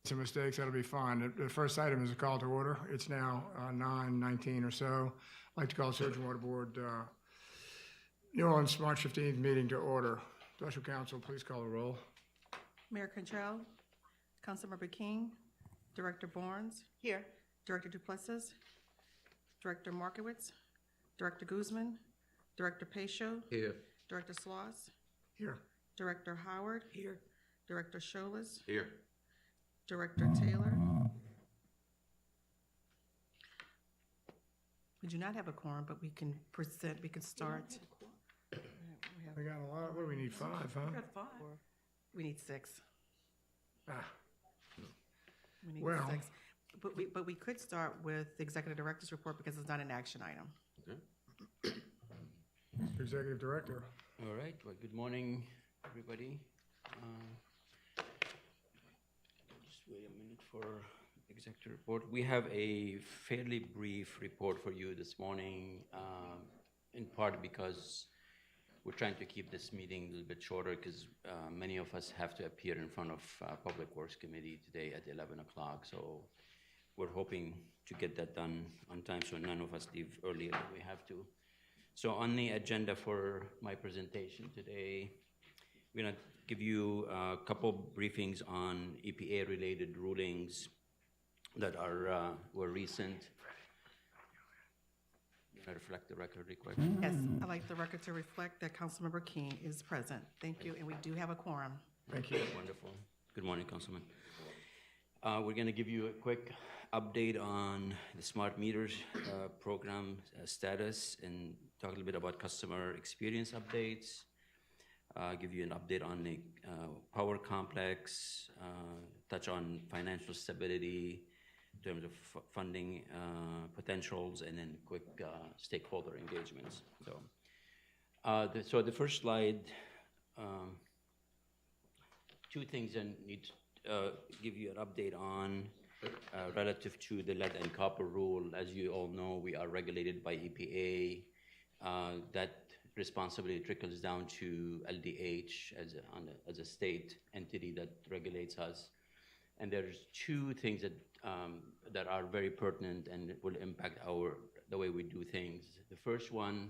some mistakes, that'll be fine. The first item is a call to order. It's now 9:19 or so. I'd like to call the Surgeon Water Board, New Orleans, March 15th meeting to order. Special Counsel, please call the roll. Mayor Contrell, Councilmember King, Director Barnes. Here. Director Duplessis, Director Markowitz, Director Guzman, Director Pacho. Here. Director Sloss, Here. Director Howard. Here. Director Scholas, Here. Director Taylor. We do not have a quorum, but we can start. We got a lot. What do we need, 5, huh? We need 6. Ah, We need Well- 6. But we could start with the Executive Director's report because it's not an action item. Executive Director. All right, well, good morning, everybody. Just wait a minute for executive report. We have a fairly brief report for you this morning, in part because we're trying to keep this meeting a little bit shorter because many of us have to appear in front of Public Works Committee today at 11 o'clock. So we're hoping to get that done on time so none of us leave earlier than we have to. So on the agenda for my presentation today, we're going to give you a couple briefings on EPA-related rulings that were recent. You want to reflect the record real quick? Yes, I'd like the record to reflect that Councilmember King is present. Thank you, and we do have a quorum. Thank you. Wonderful. Good morning, Councilman. We're going to give you a quick update on the smart meters program status and talk a little bit about customer experience updates. Give you an update on the power complex, touch on financial stability in terms of funding potentials, and then quick stakeholder engagements. So the first slide, two things I need to give you an update on relative to the lead and copper rule. As you all know, we are regulated by EPA. That responsibility trickles down to LDH as a state entity that regulates us. And there's two things that are very pertinent and will impact the way we do things. The first one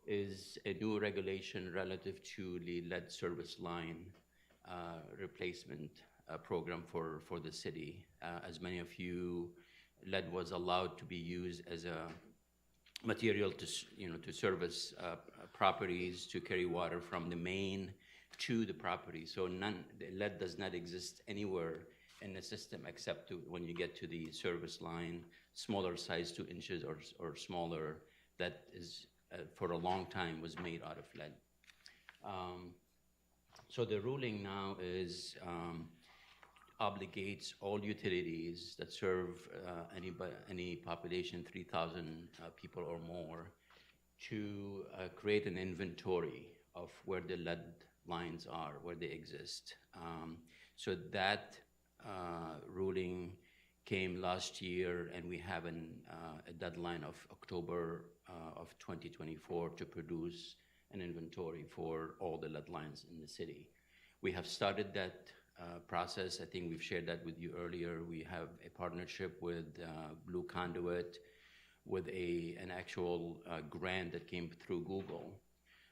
is a new regulation relative to the lead service line replacement program for the city. As many of you, lead was allowed to be used as a material to service properties, to carry water from the main to the property. So lead does not exist anywhere in the system except when you get to the service line, smaller size, 2 inches or smaller, that is for a long time was made out of lead. So the ruling now is obligates all utilities that serve any population, 3,000 people or more, to create an inventory of where the lead lines are, where they exist. So that ruling came last year, and we have a deadline of October of 2024 to produce an inventory for all the lead lines in the city. We have started that process. I think we've shared that with you earlier. We have a partnership with Blue Conduit with an actual grant that came through Google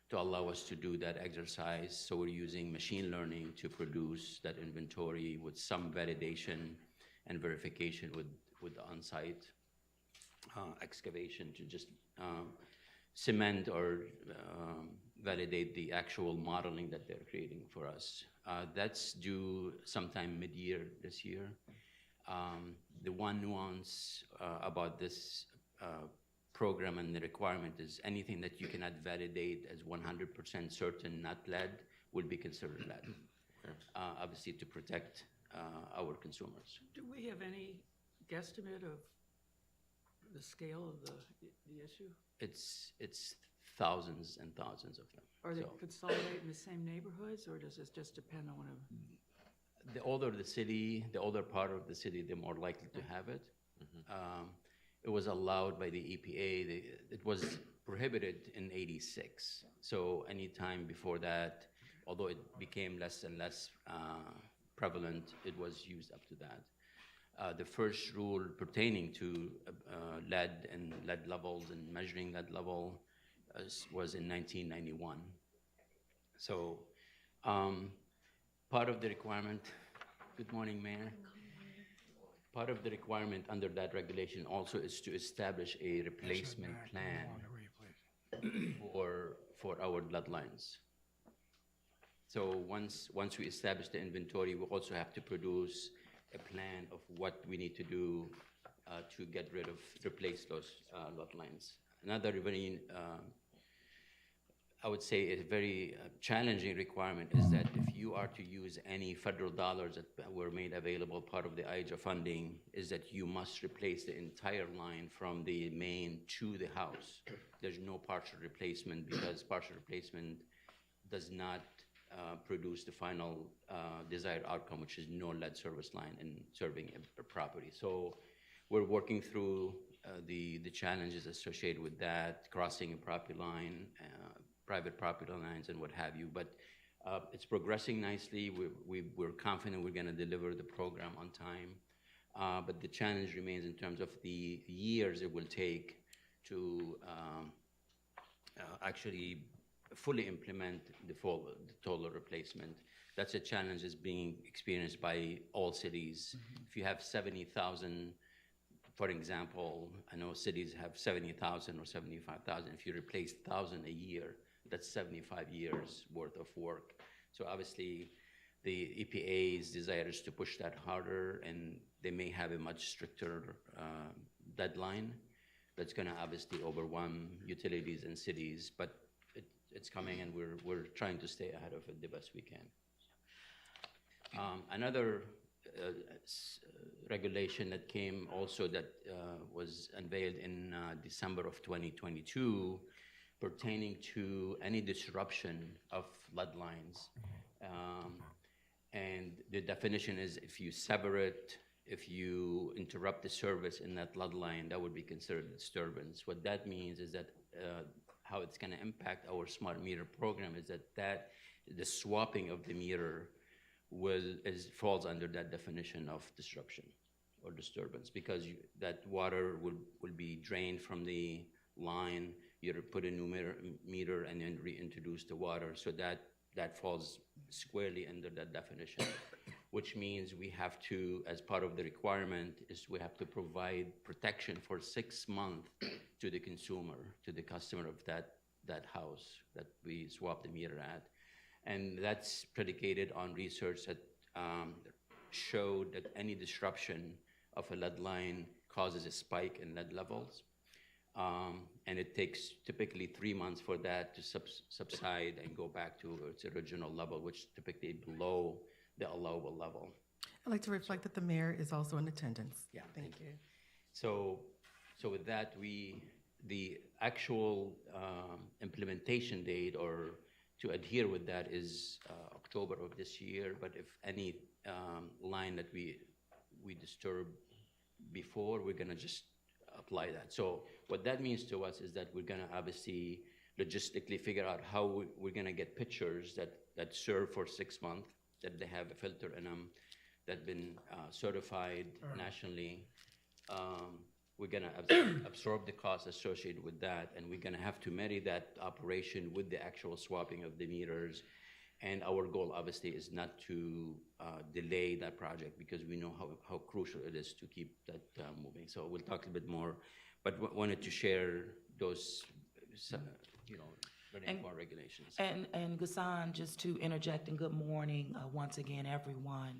to allow us to do that exercise. So we're using machine learning to produce that inventory with some validation and verification with the on-site excavation to just cement or validate the actual modeling that they're creating for us. That's due sometime mid-year this year. The one nuance about this program and the requirement is anything that you cannot validate as 100% certain not lead will be considered lead, obviously to protect our consumers. Do we have any guesstimate of the scale of the issue? It's thousands and thousands of them. Are they So consolidated in the same neighborhoods, or does this just depend on the older the city, the older part of the city, the more likely to have it. It was allowed by the EPA. It was prohibited in '86. So any time before that, although it became less and less prevalent, it was used up to that. The first rule pertaining to lead and lead levels and measuring lead level was in 1991. So part of the requirement, good morning, Mayor. Part of the requirement under that regulation also is to establish a replacement plan for our lead lines. So once we establish the inventory, we also have to produce a plan of what we need to do to replace those lead lines. Another very, I would say, a very challenging requirement is that if you are to use any federal dollars that were made available, part of the IHA funding, is that you must replace the entire line from the main to the house. There's no partial replacement because partial replacement does not produce the final desired outcome, which is no lead service line in serving a property. So we're working through the challenges associated with that, crossing a property line, private property lines, and what have you. But it's progressing nicely. We're confident we're going to deliver the program on time. But the challenge remains in terms of the years it will take to actually fully implement the total replacement. That's a challenge that's being experienced by all cities. If you have 70,000, for example, I know cities have 70,000 or 75,000. If you replace 1,000 a year, that's 75 years worth of work. So obviously, the EPA's desire is to push that harder, and they may have a much stricter deadline that's going to obviously overwhelm utilities and cities, but it's coming, and we're trying to stay ahead of it the best we can. Another regulation that came also that was unveiled in December of 2022 pertaining to any disruption of lead lines. And the definition is if you sever it, if you interrupt the service in that lead line, that would be considered a disturbance. What that means is that how it's going to impact our smart meter program is that the swapping of the meter falls under that definition of disruption or disturbance, because that water will be drained from the line. You put a new meter and then reintroduce the water, so that falls squarely under that definition, which means we have to, as part of the requirement, is we have to provide protection for 6 months to the consumer, to the customer of that house that we swap the meter at. And that's predicated on research that showed that any disruption of a lead line causes a spike in lead levels. And it takes typically 3 months for that to subside and go back to its original level, which is typically below the allowable level. I'd like to reflect that the mayor is also in attendance. Yeah, Thank you. So with that, the actual implementation date or to adhere with that is October of this year. But if any line that we disturb before, we're going to just apply that. So what that means to us is that we're going to obviously logistically figure out how we're going to get pictures that serve for 6 months, that they have a filter in them, that been certified nationally. We're going to absorb the costs associated with that, and we're going to have to marry that operation with the actual swapping of the meters. And our goal, obviously, is not to delay that project, because we know how crucial it is to keep that moving. So we'll talk a bit more, but wanted to share those, very important regulations. And Ghassan, just to interject, and good morning once again, everyone.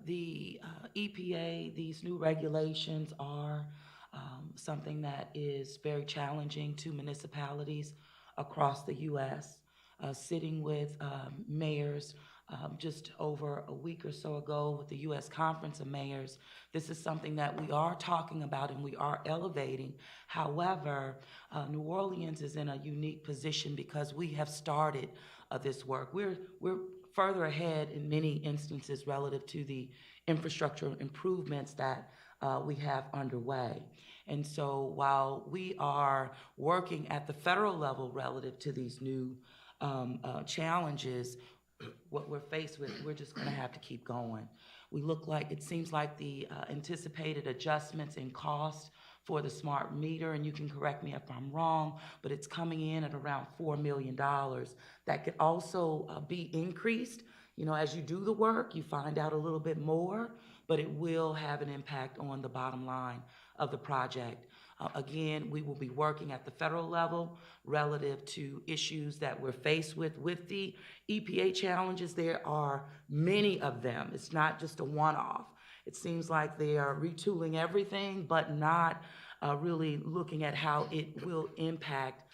The EPA, these new regulations are something that is very challenging to municipalities across the U.S. Sitting with mayors just over a week or so ago with the U.S. Conference of Mayors, this is something that we are talking about and we are elevating. However, New Orleans is in a unique position because we have started this work. We're further ahead in many instances relative to the infrastructure improvements that we have underway. And so while we are working at the federal level relative to these new challenges, what we're faced with, we're just gonna have to keep going. It seems like the anticipated adjustments in cost for the smart meter, and you can correct me if I'm wrong, but it's coming in at around $4 million. That could also be increased. As you do the work, you find out a little bit more, but it will have an impact on the bottom line of the project. Again, we will be working at the federal level relative to issues that we're faced with the EPA challenges. There are many of them. It's not just a one-off. It seems like they are retooling everything, but not really looking at how it will impact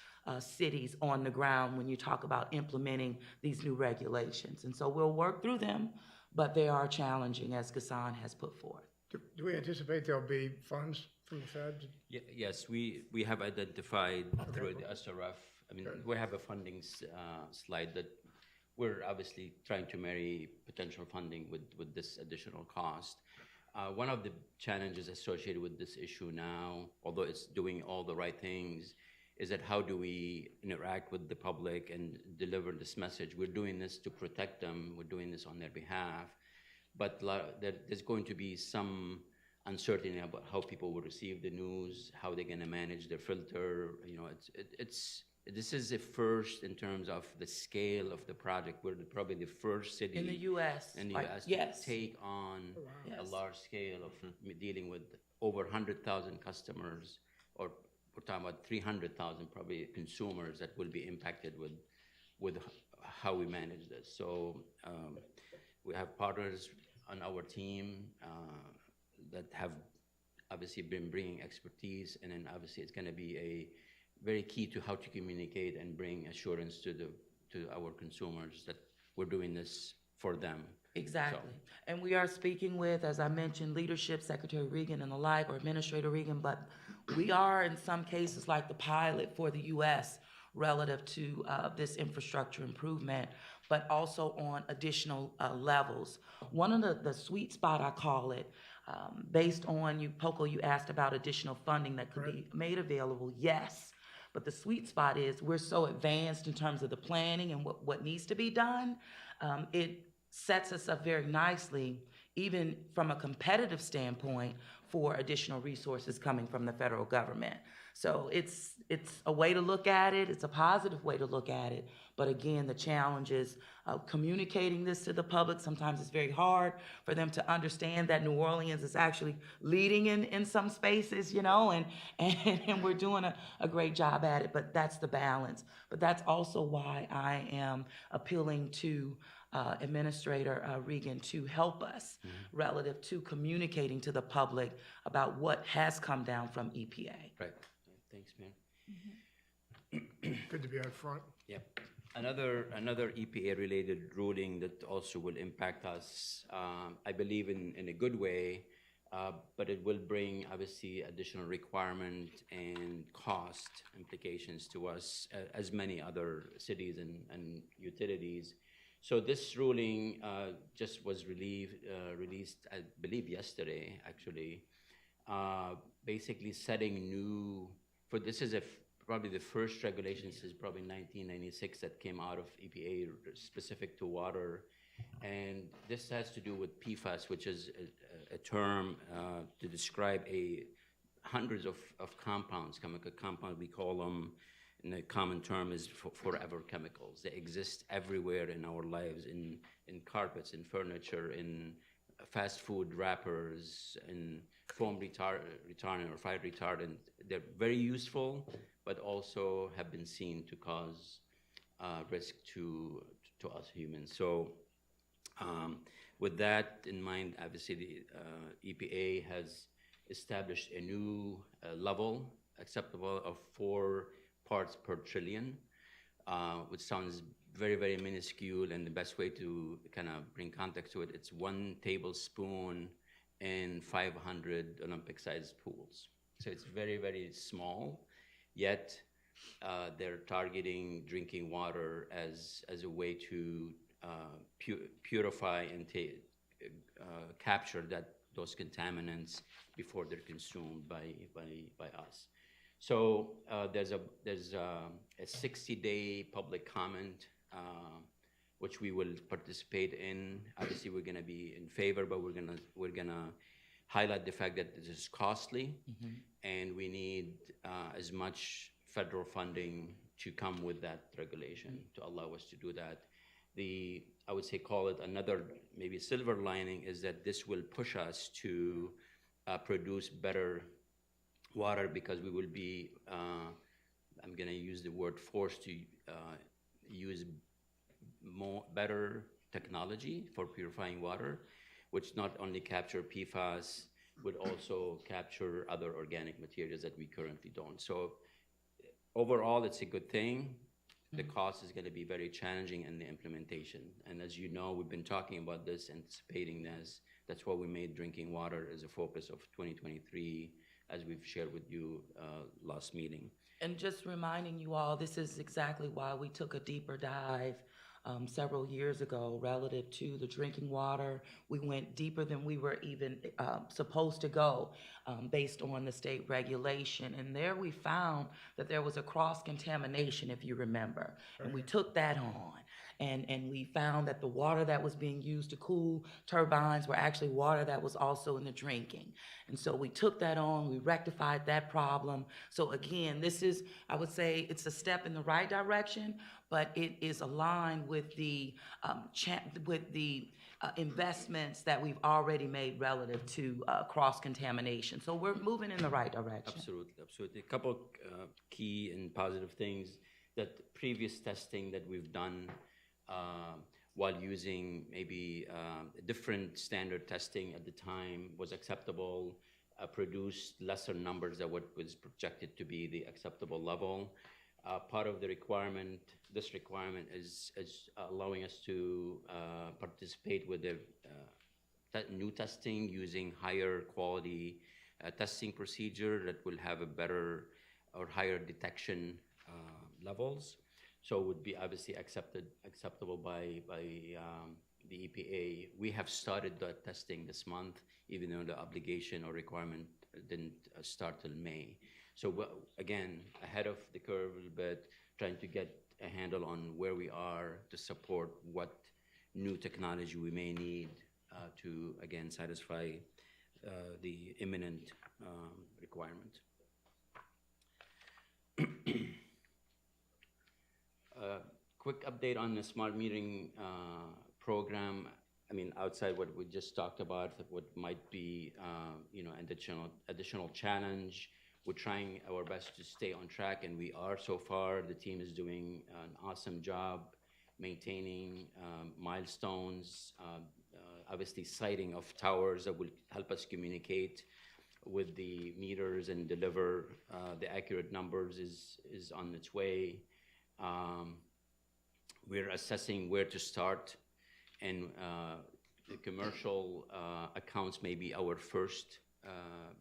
cities on the ground when you talk about implementing these new regulations. And so we'll work through them, but they are challenging, as Ghassan has put forth. Do we anticipate there'll be funds from the Fed? Yes, we have identified through the SRF. I mean, we have a funding slide that we're obviously trying to marry potential funding with this additional cost. One of the challenges associated with this issue now, although it's doing all the right things, is that how do we interact with the public and deliver this message? We're doing this to protect them. We're doing this on their behalf. But there's going to be some uncertainty about how people will receive the news, how they're going to manage their filter. This is a first in terms of the scale of the project. We're probably the first city In the U.S. in the right? U.S. Yes. to take on a Yes. large scale of dealing with over 100,000 customers, or we're talking about 300,000 probably consumers that will be impacted with how we manage this. So we have partners on our team that have obviously been bringing expertise, and then obviously it's going to be a very key to how to communicate and bring assurance to our consumers that we're doing this for them. Exactly. So- And we are speaking with, as I mentioned, leadership, Secretary Regan and the like, or Administrator Regan, but we are in some cases like the pilot for the U.S. relative to this infrastructure improvement, but also on additional levels. One of the sweet spot, I call it, based on you, Poco, you asked about additional funding that could be made available. Yes. But the sweet spot is we're so advanced in terms of the planning and what needs to be done. It sets us up very nicely, even from a competitive standpoint, for additional resources coming from the federal government. So it's a way to look at it. It's a positive way to look at it. But again, the challenge is communicating this to the public. Sometimes it's very hard for them to understand that New Orleans is actually leading in some spaces, and we're doing a great job at it. But that's the balance. But that's also why I am appealing to Administrator Regan to help us relative to communicating to the public about what has come down from EPA. Right. Thanks, man. Good to be out front. Yep. Another EPA-related ruling that also will impact us, I believe in a good way, but it will bring obviously additional requirement and cost implications to us, as many other cities and utilities. So this ruling just was released, I believe yesterday, actually, basically setting new, this is probably the first regulation since probably 1996 that came out of EPA specific to water. And this has to do with PFAS, which is a term to describe hundreds of compounds, chemical compounds, we call them, and the common term is forever chemicals. They exist everywhere in our lives, in carpets, in furniture, in fast food wrappers, in foam retardant or fire retardant. They're very useful, but also have been seen to cause risk to us humans. So with that in mind, obviously the EPA has established a new level acceptable of 4 parts per trillion, which sounds very, very minuscule, and the best way to kind of bring context to it, it's 1 tablespoon in 500 Olympic-sized pools. So it's very, very small, yet they're targeting drinking water as a way to purify and capture those contaminants before they're consumed by us. So there's a 60-day public comment which we will participate in. Obviously, we're gonna be in favor, but we're gonna highlight the fact that this is costly, and we need as much federal funding to come with that regulation to allow us to do that. I would say, call it another maybe silver lining, is that this will push us to produce better water, because we will be, I'm gonna use the word forced to use better technology for purifying water, which not only capture PFAS, would also capture other organic materials that we currently don't. So overall, it's a good thing. The cost is going to be very challenging in the implementation. And as you know, we've been talking about this, anticipating this. That's why we made drinking water as a focus of 2023, as we've shared with you last meeting. And just reminding you all, this is exactly why we took a deeper dive several years ago relative to the drinking water. We went deeper than we were even supposed to go based on the state regulation. And there we found that there was a cross-contamination, if you remember. And we took that on. And we found that the water that was being used to cool turbines were actually water that was also in the drinking. And so we took that on, we rectified that problem. So again, this is, I would say, it's a step in the right direction, but it is aligned with the investments that we've already made relative to cross-contamination. So we're moving in the right direction. Absolutely, absolutely. A couple key and positive things: that previous testing that we've done while using maybe different standard testing at the time was acceptable, produced lesser numbers than what was projected to be the acceptable level. Part of the requirement, this requirement is allowing us to participate with the new testing using higher quality testing procedure that will have a better or higher detection levels. So it would be obviously acceptable by the EPA. We have started that testing this month, even though the obligation or requirement didn't start till May. So again, ahead of the curve a little bit, trying to get a handle on where we are to support what new technology we may need to, again, satisfy the imminent requirement. Quick update on the smart metering program. I mean, outside what we just talked about, what might be, additional challenge. We're trying our best to stay on track, and we are so far. The team is doing an awesome job maintaining milestones, obviously siting of towers that will help us communicate with the meters and deliver the accurate numbers is on its way. We're assessing where to start, and the commercial accounts may be our first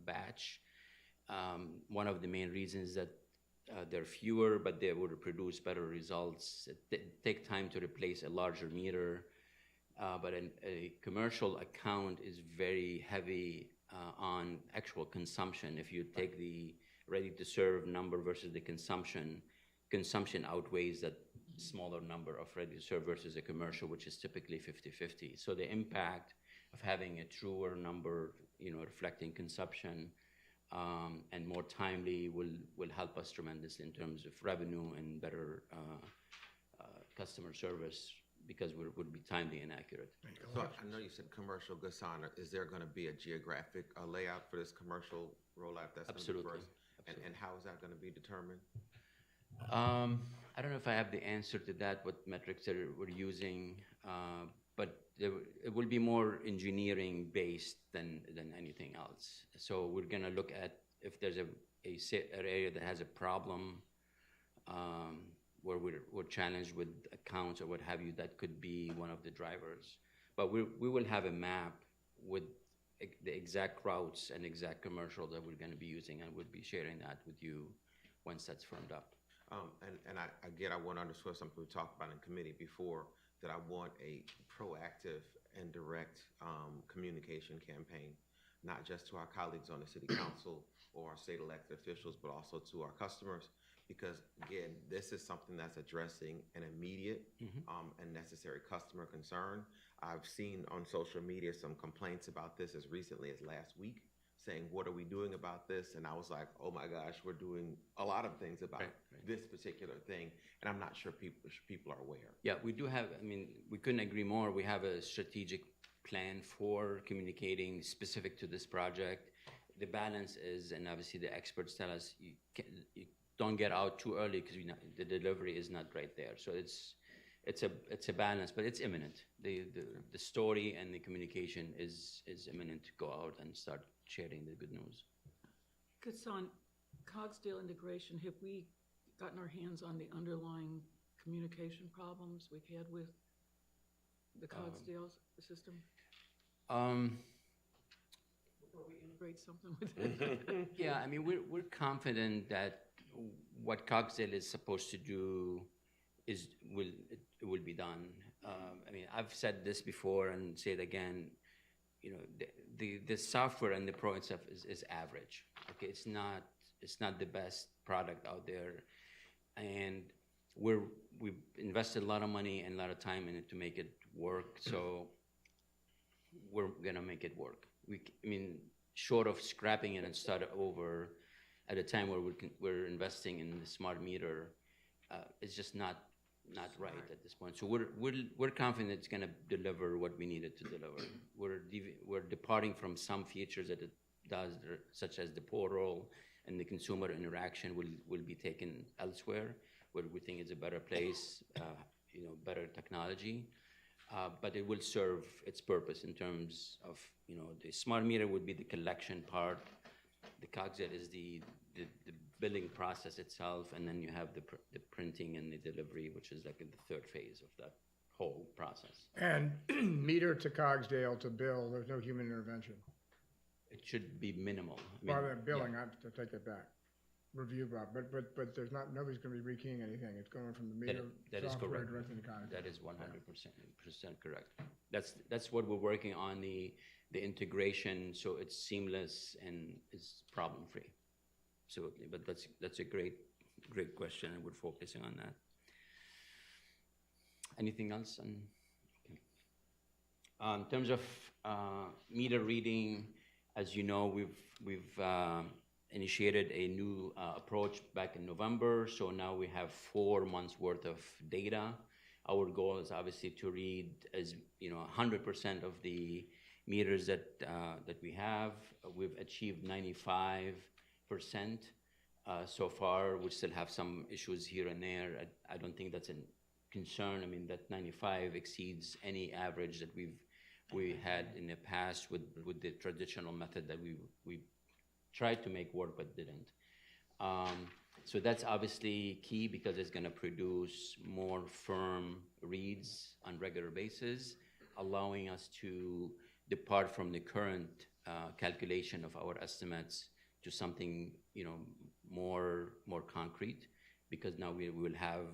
batch. One of the main reasons that they're fewer, but they would produce better results. It take time to replace a larger meter, but a commercial account is very heavy on actual consumption. If you take the ready-to-serve number versus the consumption outweighs that smaller number of ready-to-serve versus a commercial, which is typically 50-50. So the impact of having a truer number, reflecting consumption, and more timely will help us tremendously in terms of revenue and better customer service, because we'll be timely and accurate. So I know you said commercial, Ghassan. Is there going to be a geographic layout for this commercial rollout? That's Absolutely. Going to be first? And how is that going to be determined? I don't know if I have the answer to that, what metrics that we're using, but it will be more engineering based than anything else. So we're going to look at if there's an area that has a problem, where we're challenged with accounts or what have you. That could be one of the drivers. But we will have a map with the exact routes and exact commercial that we're going to be using, and we'll be sharing that with you once that's firmed up. And I want to underscore something we talked about in committee before, that I want a proactive and direct communication campaign, not just to our colleagues on the city council or our state elected officials, but also to our customers, because again, this is something that's addressing an immediate and necessary customer concern. I've seen on social media some complaints about this as recently as last week, saying, what are we doing about this? And I was like, oh my gosh, we're doing a lot of things about this particular thing, and I'm not sure people are aware. Yeah, we do have, I mean, we couldn't agree more. We have a strategic plan for communicating specific to this project. The balance is, and obviously the experts tell us, you don't get out too early because the delivery is not right there. So it's a balance, but it's imminent. The story and the communication is imminent to go out and start sharing the good news. Because on Cogsdale integration, have we gotten our hands on the underlying communication problems we've had with the Cogsdale system? Before we integrate something with it? Yeah, I mean, we're confident that what Cogsdale is supposed to do will be done. I mean, I've said this before and say it again. You know, the software and the pro and stuff is average. Okay, it's not the best product out there, and we've invested a lot of money and a lot of time in it to make it work. So we're gonna make it work. I mean, short of scrapping it and start over at a time where we're investing in the smart meter, it's just not right at this point. So we're confident it's going to deliver what we need it to deliver. We're departing from some features that it does, such as the portal and the consumer interaction will be taken elsewhere, where we think it's a better place, better technology. But it will serve its purpose in terms of, the smart meter would be the collection part. The Cogsdale is the billing process itself, and then you have the printing and the delivery, which is like in the third phase of that whole process. And meter to Cogsdale to bill, there's no human intervention. It should be minimal. I mean, By the billing, I have to take that back. Review, Bob, but there's nobody's gonna be rekeying anything. It's going from the meter that is software correct. directly to Cogsdale. That is 100% correct. That's what we're working on, the integration, so it's seamless and it's problem-free. Absolutely, but that's a great question, and we're focusing on that. Anything else? In terms of meter reading, as you know, we've initiated a new approach back in November, so now we have 4 months worth of data. Our goal is obviously to read 100% of the meters that we have. We've achieved 95% so far. We still have some issues here and there. I don't think that's a concern. I mean, that 95 exceeds any average that we had in the past with the traditional method that we tried to make work but didn't. So that's obviously key because it's going to produce more firm reads on regular basis, allowing us to depart from the current calculation of our estimates to something more concrete, because now we will have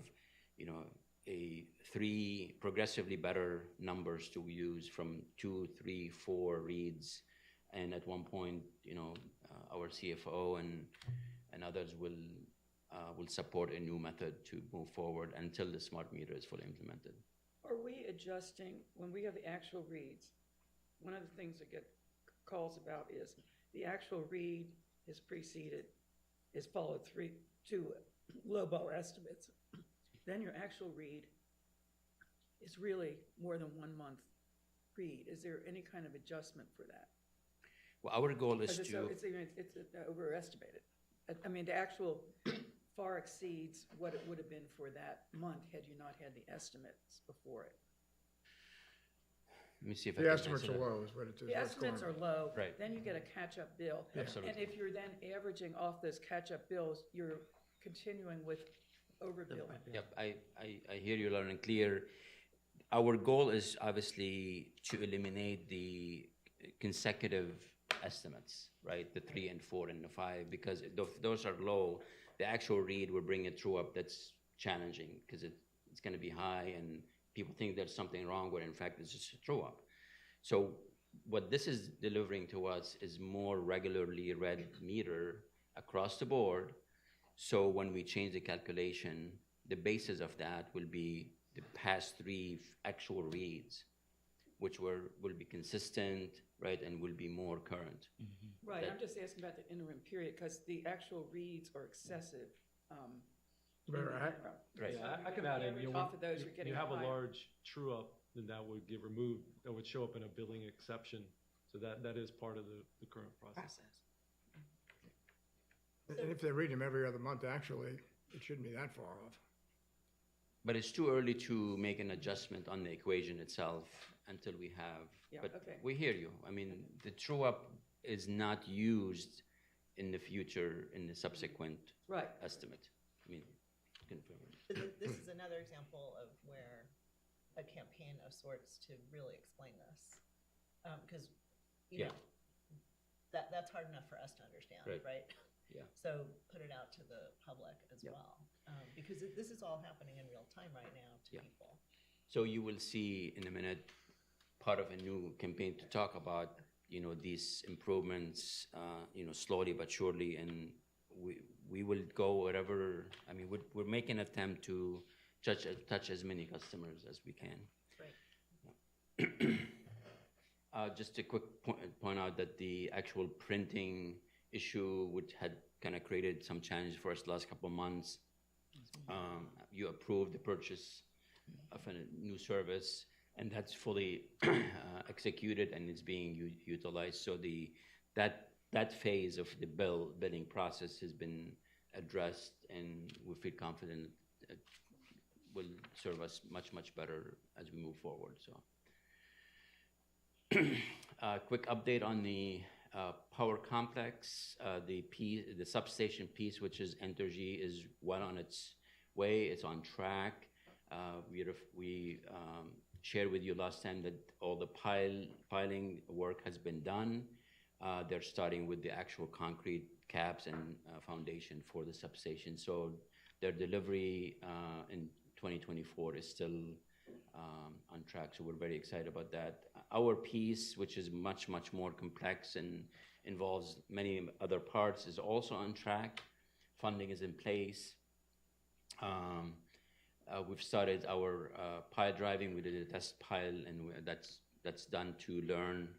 a 3 progressively better numbers to use from 2, 3, 4 reads, and at one point our CFO and others will support a new method to move forward until the smart meter is fully implemented. Are we adjusting, when we have the actual reads, one of the things that get calls about is the actual read is followed through to low-bar estimates. Then your actual read is really more than 1 month read. Is there any kind of adjustment for that? Well, our goal is It's overestimated. I mean, the actual far exceeds what it would have been for that month had you not had the estimates before it. Let me see if I The can estimates answer are that. low is what it is. The estimates are low. Right. Then you get a catch-up bill. Absolutely. And if you're then averaging off those catch-up bills, you're continuing with overbilling. Yep, I hear you loud and clear. Our goal is obviously to eliminate the consecutive estimates, right? The 3 and 4 and the 5, because if those are low, the actual read will bring it true up. That's challenging because it's going to be high and people think there's something wrong where in fact it's just a true up. So what this is delivering to us is more regularly read meter across the board So when we change the calculation, the basis of that will be the past three actual reads, which will be consistent, right, and will be more current. Right, That- I'm just asking about the interim period, because the actual reads are excessive. in Very the ac- interim. Right. So Yeah, I if can you add in, average you know, off of those, you're you getting have a higher. large true-up, then that would get removed, that would show up in a billing exception. So that is part of the current process. And if they read them every other month, actually, it shouldn't be that far off. But it's too early to make an adjustment on the equation itself until we have. Yeah, But okay. we hear you. I mean, the true up is not used in the future in the subsequent Right, estimate. I mean, confirm. But this is another example of where a campaign of sorts to really explain this. Because, you Yeah. know, that's hard enough for us to understand, Right. right? Yeah. So put it out to the public as Yep. well. Because this is all happening in real time right now to Yeah. people. So you will see in a minute part of a new campaign to talk about, you know, these improvements, you know, slowly but surely, and we will go wherever. I mean, we're making an attempt to touch as many customers as we can. Right. Just a quick point out that the actual printing issue, which had kind of created some challenges for us the last couple of months, you approved the purchase of a new service, and that's fully executed and it's being utilized. So that phase of the billing process has been addressed, and we feel confident it will serve us much better as we move forward. So, quick update on the power complex. The substation piece, which is Entergy, is well on its way. It's on track. We shared with you last time that all the piling work has been done. They're starting with the actual concrete caps and foundation for the substation. So their delivery in 2024 is still on track. So we're very excited about that. Our piece, which is much more complex and involves many other parts, is also on track. Funding is in place. We've started our pile driving. We did a test pile, and that's done to learn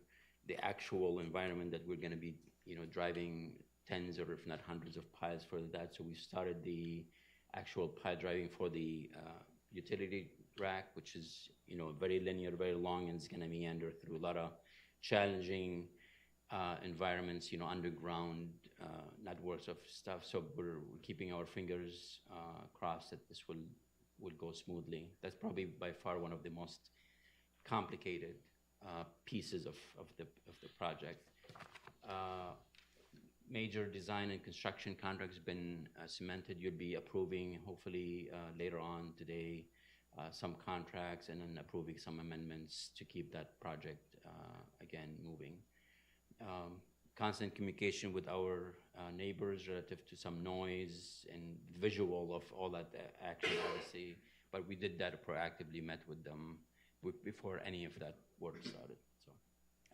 the actual environment that we're going to be, you know, driving tens or if not hundreds of piles for that. So we started the actual pile driving for the utility rack, which is, you know, very linear, very long, and it's going to meander through a lot of challenging environments, you know, underground networks of stuff. So we're keeping our fingers crossed that this will go smoothly. That's probably by far one of the most complicated pieces of the project. Major design and construction contracts been cemented. You'll be approving, hopefully later on today, some contracts and then approving some amendments to keep that project again moving. Constant communication with our neighbors relative to some noise and visual of all that action, obviously. But we did that proactively, met with them before any of that work started. So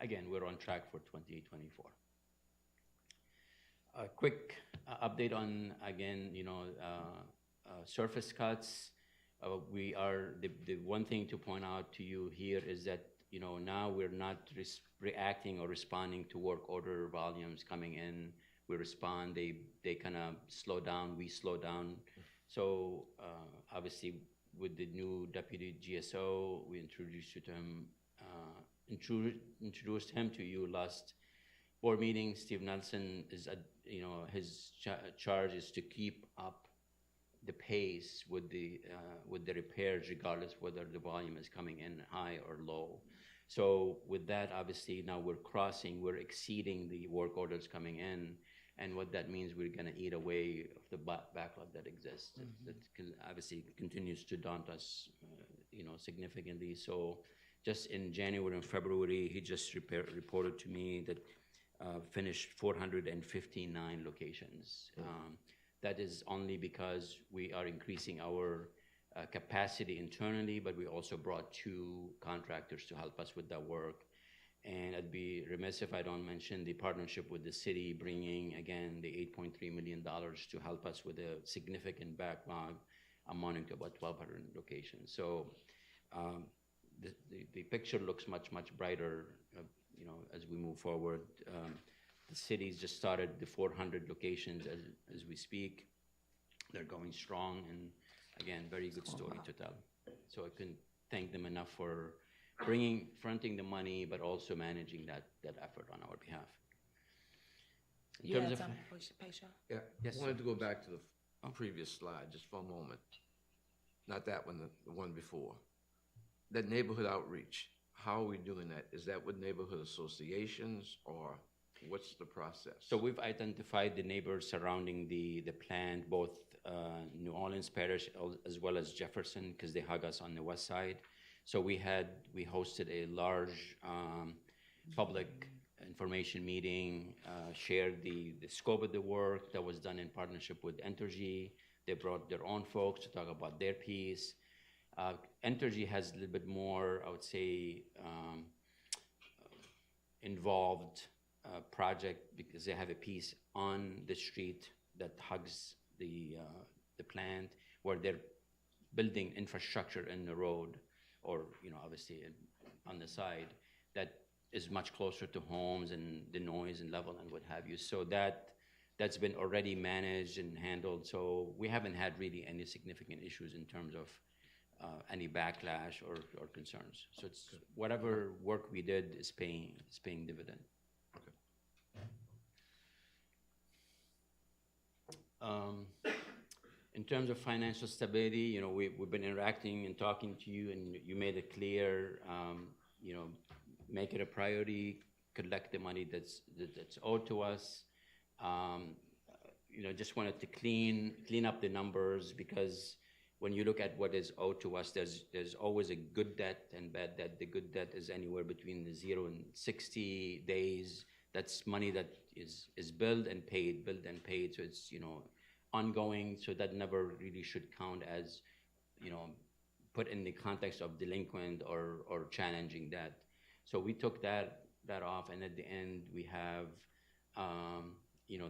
again, we're on track for 2024. A quick update on, again, you know, surface cuts. We are, the one thing to point out to you here is that, you know, now we're not reacting or responding to work order volumes coming in. We respond, they kind of slow down, we slow down. So obviously with the new deputy GSO, we introduced him to you last board meeting. Steve Nelson is, you know, his charge is to keep up the pace with the repairs, regardless whether the volume is coming in high or low. So with that, obviously now we're exceeding the work orders coming in, and what that means, we're going to eat away of the backlog that exists. That obviously continues to daunt us, you know, significantly. So just in January and February, he just reported to me that finished 459 locations. That is only because we are increasing our capacity internally, but we also brought 2 contractors to help us with that work. And I'd be remiss if I don't mention the partnership with the city, bringing, again, the $8.3 million to help us with a significant backlog amounting to about 1,200 locations. So the picture looks much, much brighter, as we move forward. The city's just started the 400 locations as we speak. They're going strong, and again, very good story to tell. So I couldn't thank them enough for fronting the money, but also managing that effort on our behalf. In You terms had of, something, Paisha? Yeah, Yes, I wanted sir. to go back to the previous slide, just for a moment. Not that one, the one before. That neighborhood outreach, how are we doing that? Is that with neighborhood associations, or what's the process? So we've identified the neighbors surrounding the plant, both New Orleans Parish as well as Jefferson, because they hug us on the west side. So we hosted a large public information meeting, shared the scope of the work that was done in partnership with Entergy. They brought their own folks to talk about their piece. Entergy has a little bit more, I would say, involved project, because they have a piece on the street that hugs the plant, where they're building infrastructure in the road, or obviously on the side, that is much closer to homes and the noise and level and what have you. So that's been already managed and handled. So we haven't had really any significant issues in terms of any backlash or concerns. So it's whatever work we did is paying dividend. In terms of financial stability, we've been interacting and talking to you, and you made it clear, make it a priority, collect the money that's owed to us. Just wanted to clean up the numbers, because when you look at what is owed to us, there's always a good debt and bad debt. The good debt is anywhere between the 0 and 60 days. That's money that is billed and paid. So it's, ongoing. So that never really should count as, put in the context of delinquent or challenging debt. So we took that off, and at the end we have,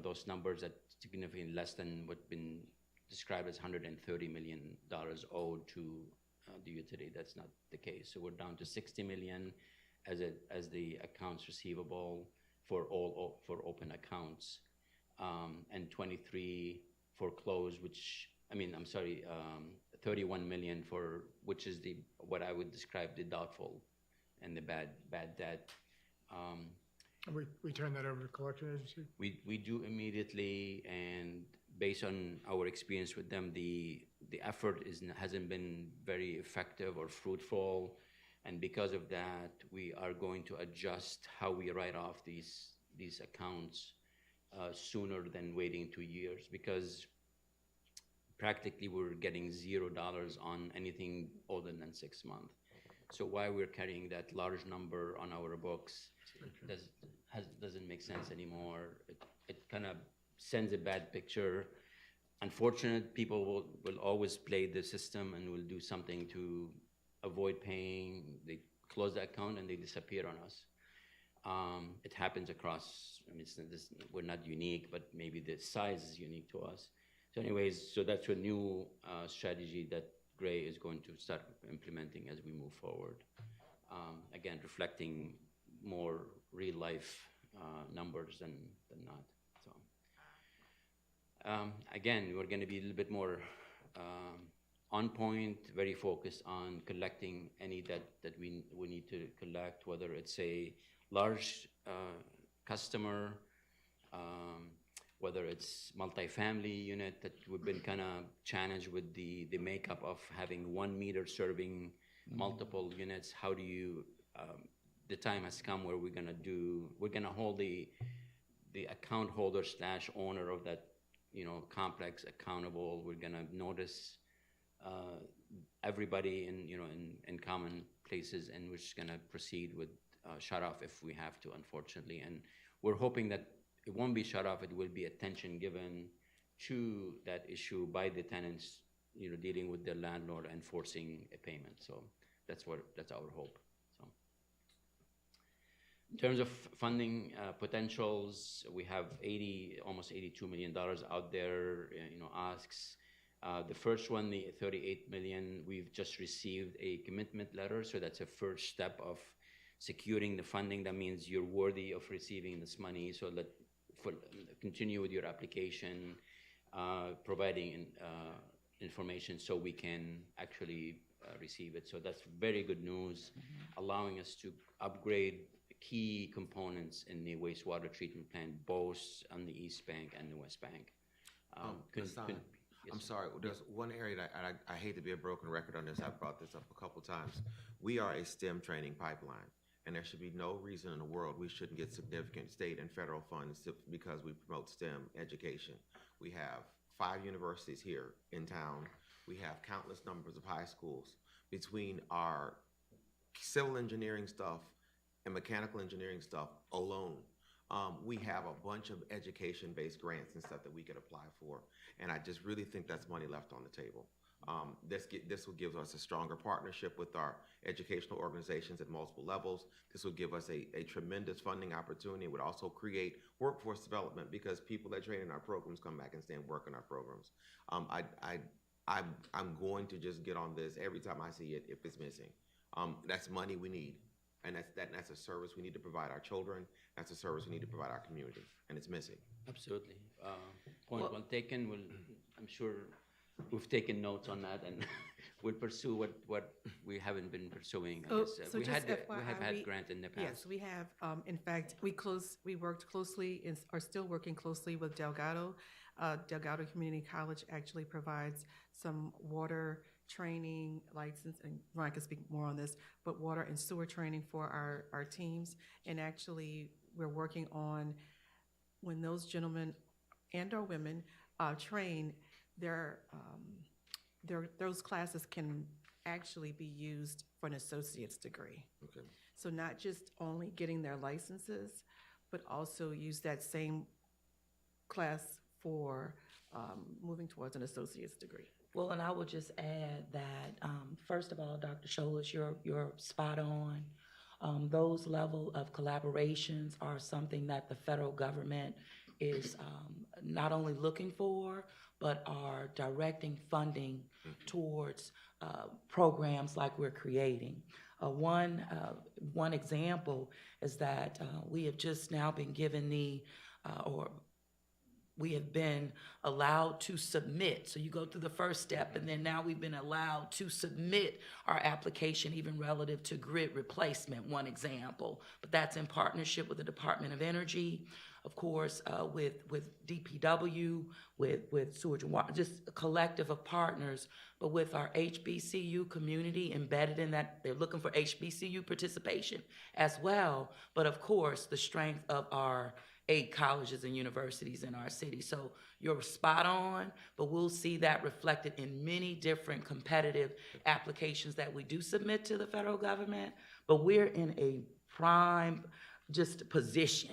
those numbers that significantly less than what's been described as $130 million owed to the utility. That's not the case. So we're down to $60 million as the accounts receivable for open accounts, and 23 for closed, 31 million which is what I would describe the doubtful and the bad debt. And we turn that over to collection agency? We do immediately, and based on our experience with them, the effort hasn't been very effective or fruitful, and because of that, we are going to adjust how we write off these accounts sooner than waiting 2 years, because practically we're getting $0 on anything older than 6 months. So why we're carrying that large number on our books doesn't make sense anymore. It kind of sends a bad picture. Unfortunately, people will always play the system and will do something to avoid paying. They close the account and they disappear on us. It happens across, we're not unique, but maybe the size is unique to us. So anyways, that's a new strategy that Gray is going to start implementing as we move forward. Again, reflecting more real life numbers than not. So again, we're going to be a little bit more on point, very focused on collecting any debt that we need to collect, whether it's a large customer, whether it's multifamily unit that we've been kind of challenged with the makeup of having 1 meter serving multiple units. How do you, the time has come where we're gonna hold the account holder / owner of that, complex accountable. We're gonna notice everybody in common places, and we're just gonna proceed with shut off if we have to, unfortunately. And we're hoping that it won't be shut off, it will be attention given to that issue by the tenants, dealing with their landlord and forcing a payment. So that's our hope. So In terms of funding potentials, we have almost $82 million out there, asks. The first one, the 38 million, we've just received a commitment letter, so that's a first step of securing the funding. That means you're worthy of receiving this money, so continue with your application, providing information so we can actually receive it. So that's very good news, allowing us to upgrade key components in the wastewater treatment plant, both on the East Bank and the West Bank. Hassan, I'm sorry, there's one area that I hate to be a broken record on this. I've brought this up a couple times. We are a STEM training pipeline, and there should be no reason in the world we shouldn't get significant state and federal funds because we promote STEM education. We have 5 universities here in town. We have countless numbers of high schools. Between our civil engineering stuff and mechanical engineering stuff alone, we have a bunch of education-based grants and stuff that we could apply for. And I just really think that's money left on the table. This will give us a stronger partnership with our educational organizations at multiple levels. This will give us a tremendous funding opportunity. It would also create workforce development because people that train in our programs come back and stay and work in our programs. I'm going to just get on this every time I see it if it's missing. That's money we need. And that's a service we need to provide our children. That's a service we need to provide our community, and it's missing. Absolutely. Point well taken. I'm sure we've taken notes on that, and we'll pursue what we haven't been pursuing. So we just have FYI, had grant in the past. Yes, we have. In fact, we worked closely and are still working closely with Delgado. Delgado Community College actually provides some water training license, and Ron can speak more on this, but water and sewer training for our teams. And actually, we're working on when those gentlemen and or women train, those classes can actually be used for an associate's degree. Okay. So not just only getting their licenses, but also use that same class for moving towards an associate's degree. Well, and I would just add that, first of all, Dr. Scholas, you're spot on. Those level of collaborations are something that the federal government is not only looking for, but are directing funding towards programs like we're creating. One example is that we have just now been given we have been allowed to submit. So you go through the first step, and then now we've been allowed to submit our application even relative to grid replacement, one example. But that's in partnership with the Department of Energy, of course, with DPW, with Sewage and Water, just a collective of partners, but with our HBCU community embedded in that. They're looking for HBCU participation as well, but of course, the strength of our 8 colleges and universities in our city. So you're spot on, but we'll see that reflected in many different competitive applications that we do submit to the federal government, but we're in a prime just position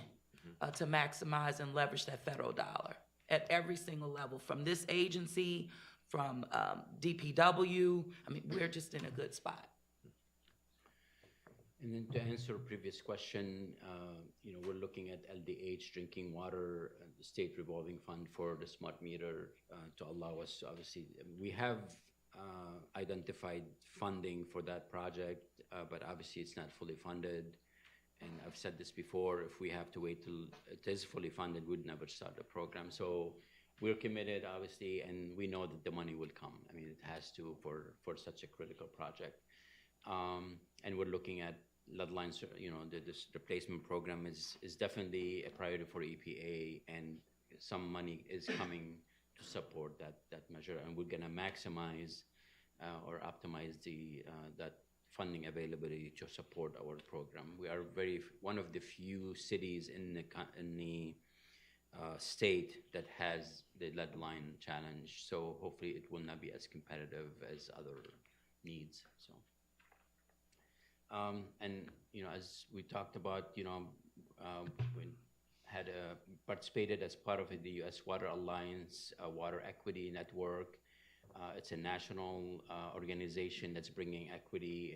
to maximize and leverage that federal dollar at every single level, from this agency, from DPW. I mean, we're just in a good spot. And then to answer a previous question, we're looking at LDH, drinking water, the state revolving fund for the smart meter to allow us to obviously, we have identified funding for that project, but obviously it's not fully funded. And I've said this before, if we have to wait till it is fully funded, we'd never start the program. So we're committed, obviously, and we know that the money will come. I mean, it has to for such a critical project. And we're looking at lead lines, this replacement program is definitely a priority for EPA, and some money is coming to support that measure, and we're gonna maximize or optimize that funding availability to support our program. We are one of the few cities in the state that has the lead line challenge, so hopefully it will not be as competitive as other needs. So. And as we talked about, we had participated as part of the U.S. Water Alliance Water Equity Network. It's a national organization that's bringing equity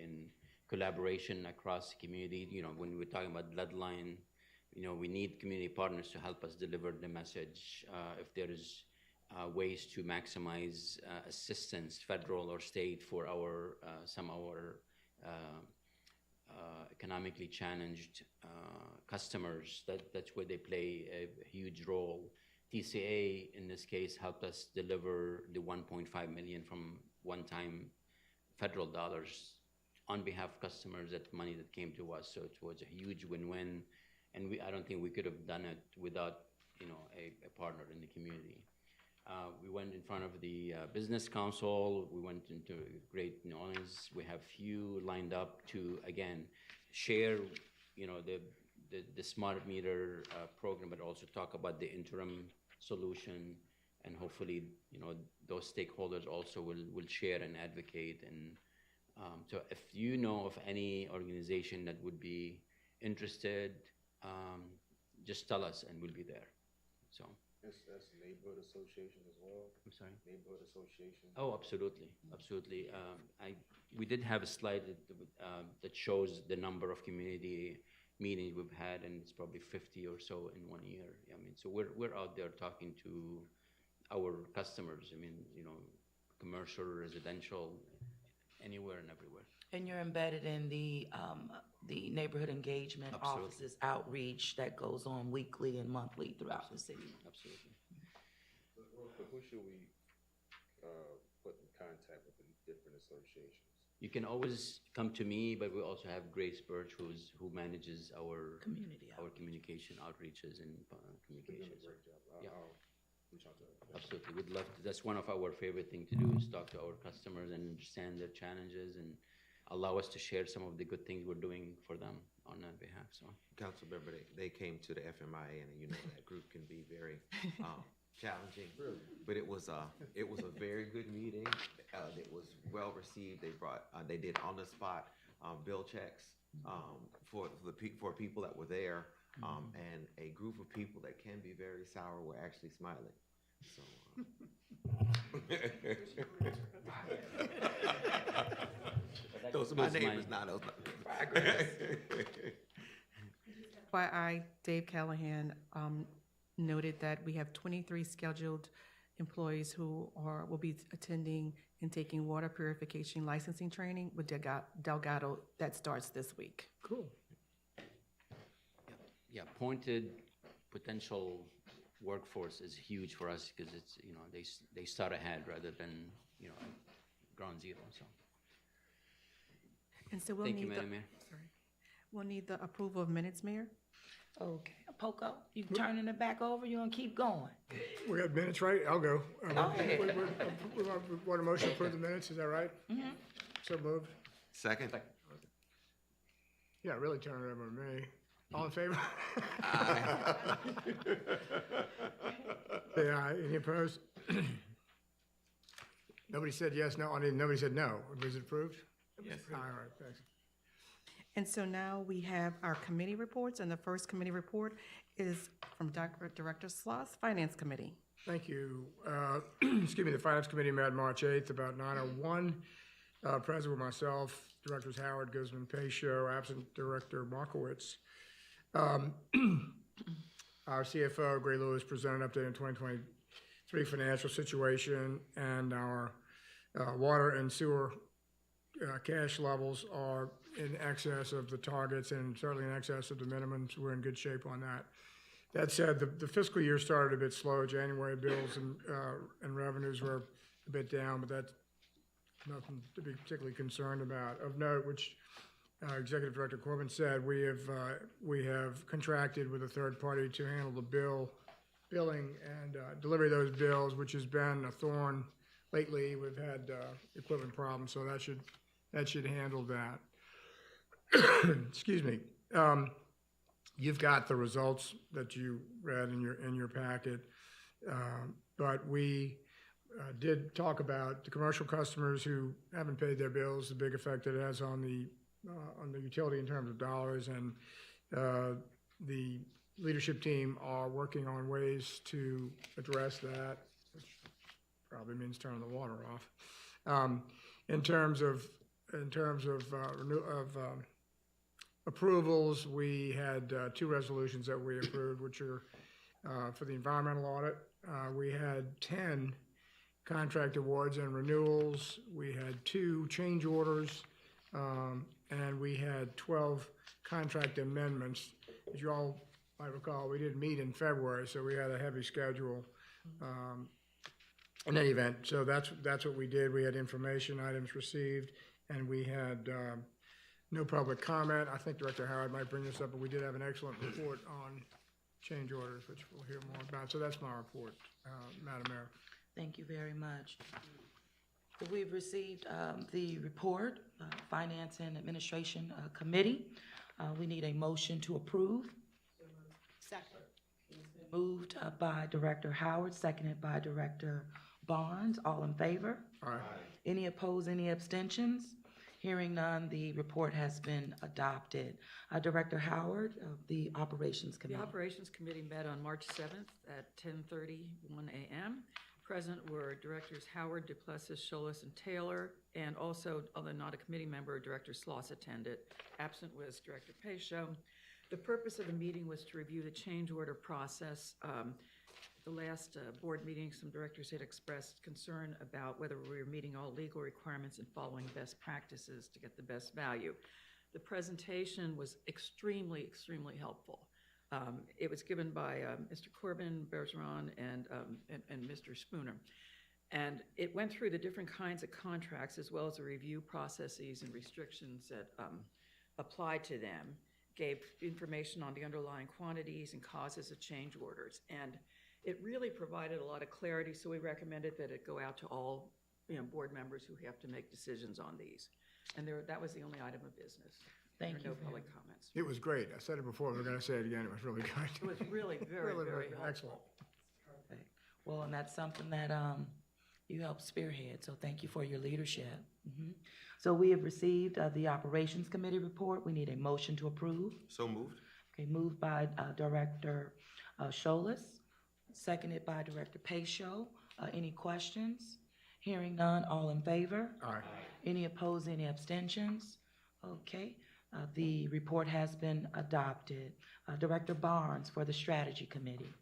collaboration across the community. You know, when we're talking about bloodline, you know, we need community partners to help us deliver the message. If there is ways to maximize assistance, federal or state, for our some of our economically challenged customers, that's where they play a huge role. TCA in this case helped us deliver the 1.5 million from one-time federal dollars on behalf of customers, that money that came to us. So it was a huge win-win, and I don't think we could have done it without, you know, a partner in the community. We went in front of the Business Council. We went into Great New Orleans. We have few lined up to, again, share, you know, the smart meter program, but also talk about the interim solution. And hopefully, you know, those stakeholders also will share and advocate. And so if you know of any organization that would be interested, just tell us and we'll be there. So. That's neighborhood association as well? I'm sorry? Neighborhood association? Oh, absolutely, absolutely. We did have a slide that shows the number of community meetings we've had, and it's probably 50 or so in 1 year. I mean, so we're out there talking to our customers. I mean, you know, commercial, residential, anywhere and everywhere. And you're embedded in the neighborhood engagement Absolutely. offices outreach that goes on weekly and monthly throughout the city. Absolutely. But who should we put in contact with the different associations? You can always come to me, but we also have Grace Birch, who manages our Community our communication outreaches and You're doing communications. a great job. Yeah. I'll reach out to her. Absolutely, we'd love to. That's one of our favorite things to do, is talk to our customers and understand their challenges and allow us to share some of the good things we're doing for them on their behalf. So, Council member, they came to the FMIA, and you know that group can be very challenging. But it was a very good meeting. It was well received. They did on the spot bill checks for people that were there, and a group of people that can be very sour were actually smiling. So. Those are my Who's neighbors, smiling? not those. FYI, Dave Callahan noted that we have 23 scheduled employees who will be attending and taking water purification licensing training with Delgado. That starts this week. Cool. yeah, pointed potential workforce is huge for us, because it's, you know, they start ahead rather than, you know, ground zero. So, And so we'll thank you, need Madam Mayor. we'll need the approval of minutes, Mayor. Okay. Poco, you turning it back over? You gonna keep going? We have minutes, right? I'll go. Go ahead. We want a motion to approve the minutes, is that right? Mm-hmm. So moved. Second? Yeah, really turn it over to me. All in favor? Say aye. Any opposed? Nobody said yes, no, nobody said no. Was it approved? Yes. All right, thanks. And so now we have our committee reports, and the first committee report is from Director Sloss, Finance Committee. Thank you. Excuse me, the Finance Committee met March 8th, about 9:01. Present with myself, Directors Howard, Guzman, Pacho, absent Director Markowitz. Our CFO, Gray Lewis, presented an update on 2023 financial situation, and our water and sewer cash levels are in excess of the targets and certainly in excess of the minimums. We're in good shape on that. That said, the fiscal year started a bit slow. January bills and revenues were a bit down, but that's nothing to be particularly concerned about. Of note, which Executive Director Corbin said, we have contracted with a third party to handle the billing and delivery of those bills, which has been a thorn lately. We've had equipment problems, so that should handle that. Excuse me. You've got the results that you read in your packet, but we did talk about the commercial customers who haven't paid their bills, the big effect that it has on the utility in terms of dollars, and the leadership team are working on ways to address that, which probably means turning the water off. In terms of in terms of approvals, we had 2 resolutions that we approved, which are for the environmental audit. We had 10 contract awards and renewals. We had 2 change orders, and we had 12 contract amendments. As you all might recall, we didn't meet in February, so we had a heavy schedule. In any event, so that's what we did. We had information items received, and we had no public comment. I think Director Howard might bring this up, but we did have an excellent report on change orders, which we'll hear more about. So that's my report, Madam Mayor. Thank you very much. So we've received the report, Finance and Administration Committee. We need a motion to approve. Second. Moved by Director Howard, seconded by Director Barnes. All in favor? All right. Any opposed, any abstentions? Hearing none, the report has been adopted. Director Howard of the Operations The Committee. Operations Committee met on March 7th at 10:31 a.m. Present were Directors Howard, Duplessis, Scholas, and Taylor, and also, although not a committee member, Director Sloss attended. Absent was Director Pacho. The purpose of the meeting was to review the change order process. The last board meeting, some directors had expressed concern about whether we were meeting all legal requirements and following best practices to get the best value. The presentation was extremely, extremely helpful. It was given by Mr. Corbin, Bergeron, and Mr. Spooner. And it went through the different kinds of contracts as well as the review processes and restrictions that apply to them, gave information on the underlying quantities and causes of change orders. And it really provided a lot of clarity, so we recommended that it go out to all board members who have to make decisions on these. And that was the only item of business. Thank There you were no public comments. It was great. I said it before. We're going to say it again. It was really good. It was really very, Really, very really helpful. excellent. Perfect. Well, and that's something that you helped spearhead, so thank you for your leadership. So we have received the Operations Committee report. We need a motion to approve. So moved. Okay, moved by Director Scholas, seconded by Director Pacho. Any questions? Hearing none, all in favor? Aye. Any opposed, any abstentions? Okay, the report has been adopted. Director Barnes for the Strategy Committee.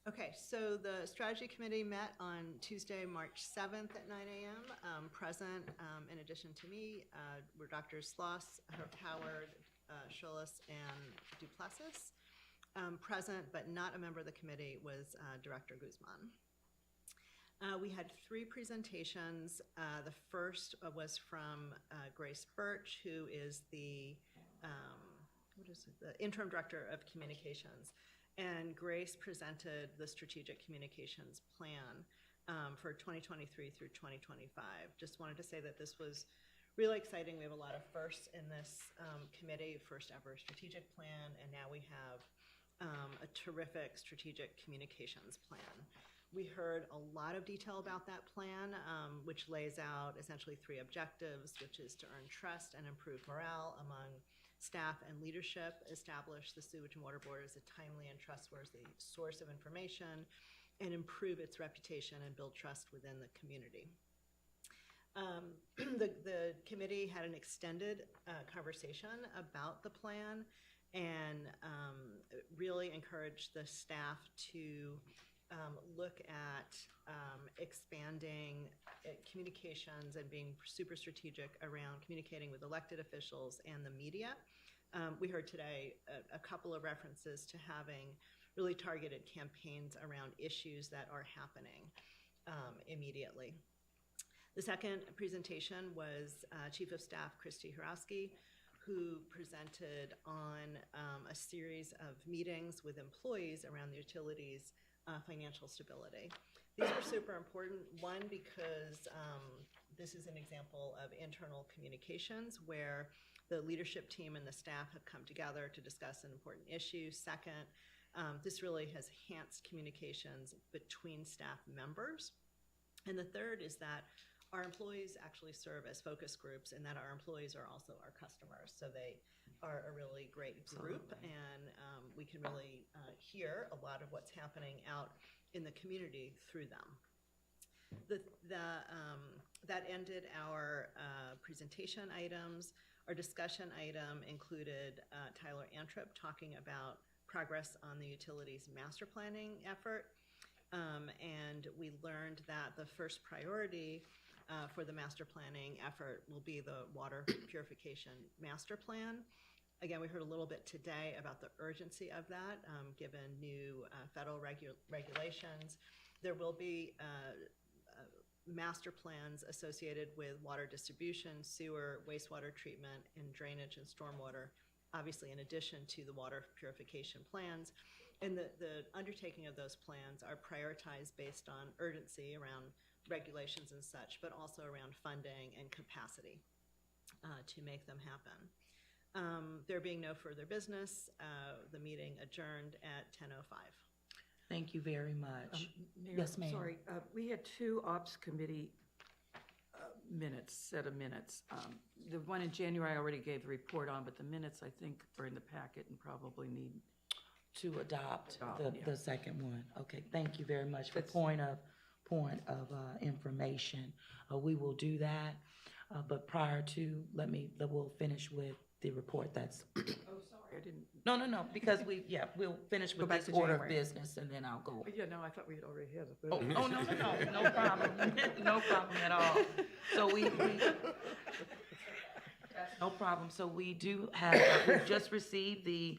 Okay, so the Strategy Committee met on Tuesday, March 7th at 9 a.m. Present, in addition to me, were Drs. Sloss, Howard, Scholas, and Duplessis. Present, but not a member of the committee, was Director Guzman. We had 3 presentations. The first was from Grace Birch, who is the interim director of communications. And Grace presented the strategic communications plan for 2023 through 2025. Just wanted to say that this was really exciting. We have a lot of firsts in this committee, first ever strategic plan, and now we have a terrific strategic communications plan. We heard a lot of detail about that plan, which lays out essentially 3 objectives, which is to earn trust and improve morale among staff and leadership, establish the Sewage and Water Board as a timely and trustworthy source of information, and improve its reputation and build trust within the community. The committee had an extended conversation about the plan and really encouraged the staff to look at expanding communications and being super strategic around communicating with elected officials and the media. We heard today a couple of references to having really targeted campaigns around issues that are happening immediately. The second presentation was Chief of Staff Christy Horowski, who presented on a series of meetings with employees around the utilities financial stability. These were super important, one, because this is an example of internal communications where the leadership team and the staff have come together to discuss an important issue. Second, this really has enhanced communications between staff members. And the third is that our employees actually serve as focus groups and that our employees are also our customers. So they are a really great group, and we can really hear a lot of what's happening out in the community through them. That ended our presentation items. Our discussion item included Tyler Anthrop talking about progress on the utilities master planning effort. And we learned that the first priority for the master planning effort will be the water purification master plan. Again, we heard a little bit today about the urgency of that, given new federal regulations. There will be master plans associated with water distribution, sewer, wastewater treatment, and drainage and stormwater, obviously in addition to the water purification plans. And the undertaking of those plans are prioritized based on urgency around regulations and such, but also around funding and capacity to make them happen. There being no further business, the meeting adjourned at 10:05. Thank you very much. Mayor, Yes, ma'am. Sorry, we had two Ops Committee set of minutes. The one in January I already gave the report on, but the minutes, I think, are in the packet and probably need. To adopt Adopt, the second one. Okay, thank you very much for That's- point of information. We will do that, but prior to, we'll finish with the report that's, Oh, sorry, I didn't. no, because we'll finish with back this to order of January. business and then I'll go. Yeah, no, I thought we had already had it. Oh, no problem, no problem at all. So we no problem. So we do have, we've just received the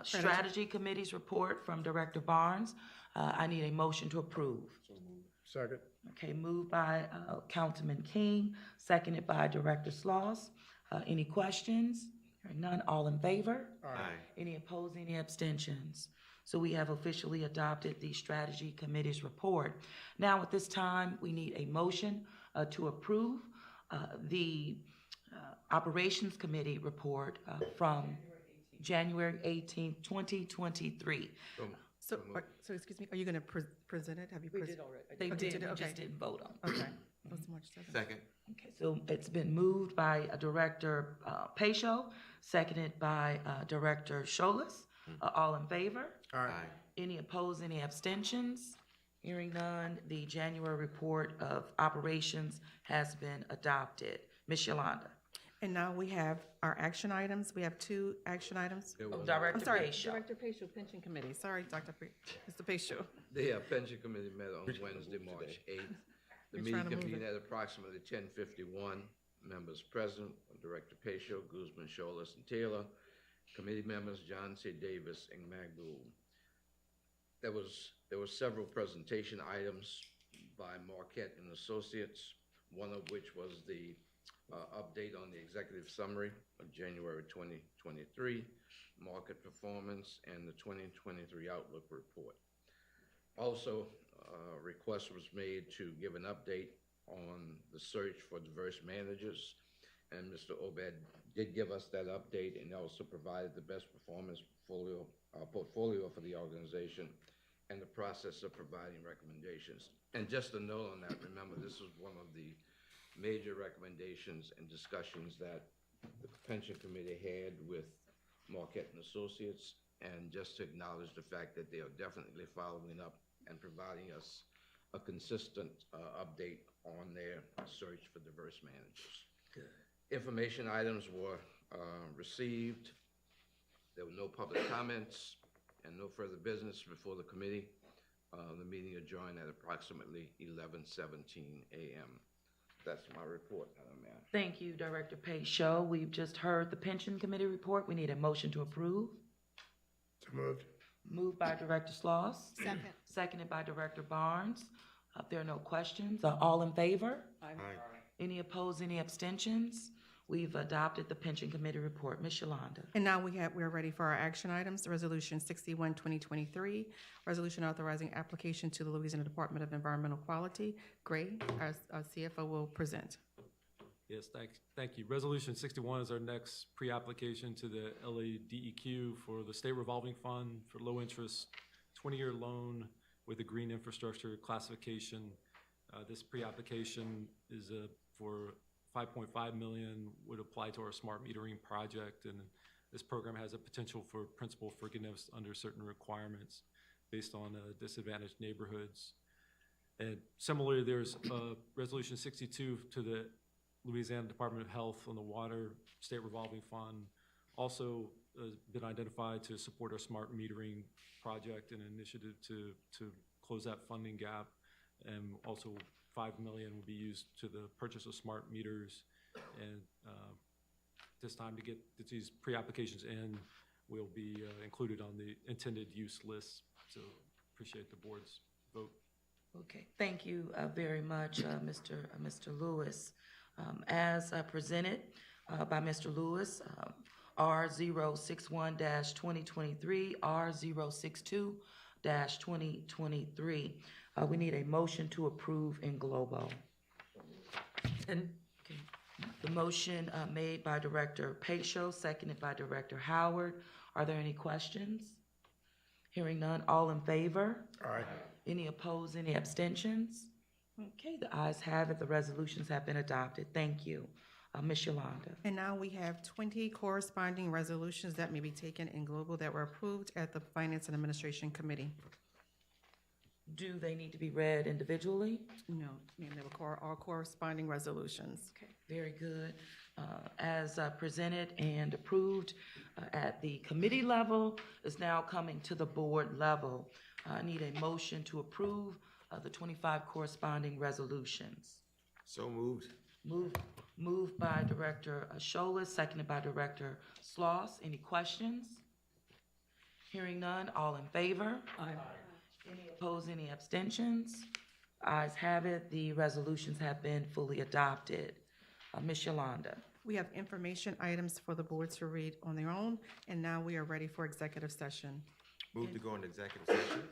Strategy Committee's report from Director Barnes. I need a motion to approve. Second. Okay, moved by Councilman King, seconded by Director Sloss. Any questions? Hearing none, all in favor? Aye. Any opposed, any abstentions? So we have officially adopted the Strategy Committee's report. Now, at this time, we need a motion to approve the Operations Committee report from January 18th, 2023. So, excuse me, are you going to present it? Have you? We did already. They Okay, did, we okay. just didn't vote on it. Okay, that's March 7th. Second. Okay, so it's been moved by Director Pacho, seconded by Director Scholas. All in favor? Aye. Any opposed, any abstentions? Hearing none, the January report of operations has been adopted. Ms. Yolanda. And now we have our action items. We have two action items. There was- Director I'm sorry, Pacho. Director Pacho, Pension Committee. Sorry, Mr. Pacho. The Pension Committee met on Wednesday, March 8th. The We're meeting trying to move convened it. at approximately 10:51. Members present, Director Pacho, Guzman, Scholas, and Taylor. Committee members, John C. Davis and Magboul. There were several presentation items by Marquette and Associates, one of which was the update on the executive summary of January 2023, market performance, and the 2023 Outlook report. Also, a request was made to give an update on the search for diverse managers, and Mr. Obed did give us that update and also provided the best performance portfolio for the organization and the process of providing recommendations. And just a note on that, remember, this was one of the major recommendations and discussions that the pension committee had with Marquette and Associates, and just to acknowledge the fact that they are definitely following up and providing us a consistent update on their search for diverse managers. Information items were received. There were no public comments and no further business before the committee. The meeting adjourned at approximately 11:17 a.m. That's my report, Madam Mayor. Thank you, Director Pacho. We've just heard the Pension Committee report. We need a motion to approve. So moved. Moved by Director Sloss. Second. Seconded by Director Barnes. If there are no questions, all in favor? Aye. Any opposed, any abstentions? We've adopted the Pension Committee report. Ms. Yolanda. And now we're ready for our action items. Resolution 61, 2023, resolution authorizing application to the Louisiana Department of Environmental Quality. Gray, our CFO, will present. Yes, thank you. Resolution 61 is our next pre-application to the LADEQ for the State Revolving Fund for low interest 20-year loan with a green infrastructure classification. This pre-application is for $5.5 million, would apply to our smart metering project, and this program has a potential for principal forgiveness under certain requirements based on disadvantaged neighborhoods. And similarly, there's Resolution 62 to the Louisiana Department of Health on the Water State Revolving Fund. Also been identified to support our smart metering project and initiative to close that funding gap. And also $5 million will be used to the purchase of smart meters. And this time to get these pre-applications in, will be included on the intended use list. So appreciate the board's vote. Okay, thank you very much, Mr. Lewis. As presented by Mr. Lewis, R061-2023, R062-2023. We need a motion to approve in globo. And the motion made by Director Pacho, seconded by Director Howard. Are there any questions? Hearing none, all in favor? Aye. Any opposed, any abstentions? Okay, the ayes have it, the resolutions have been adopted. Thank you. Ms. Yolanda. And now we have 20 corresponding resolutions that may be taken in global that were approved at the Finance and Administration Committee. Do they need to be read individually? No, ma'am, they were all corresponding resolutions. Okay, very good. As presented and approved at the committee level is now coming to the board level. I need a motion to approve the 25 corresponding resolutions. So moved. Moved by Director Scholas, seconded by Director Sloss. Any questions? Hearing none, all in favor? Aye. Any opposed, any abstentions? Ayes have it, the resolutions have been fully adopted. Ms. Yolanda. We have information items for the board to read on their own, and now we are ready for executive session. Move to go into executive session.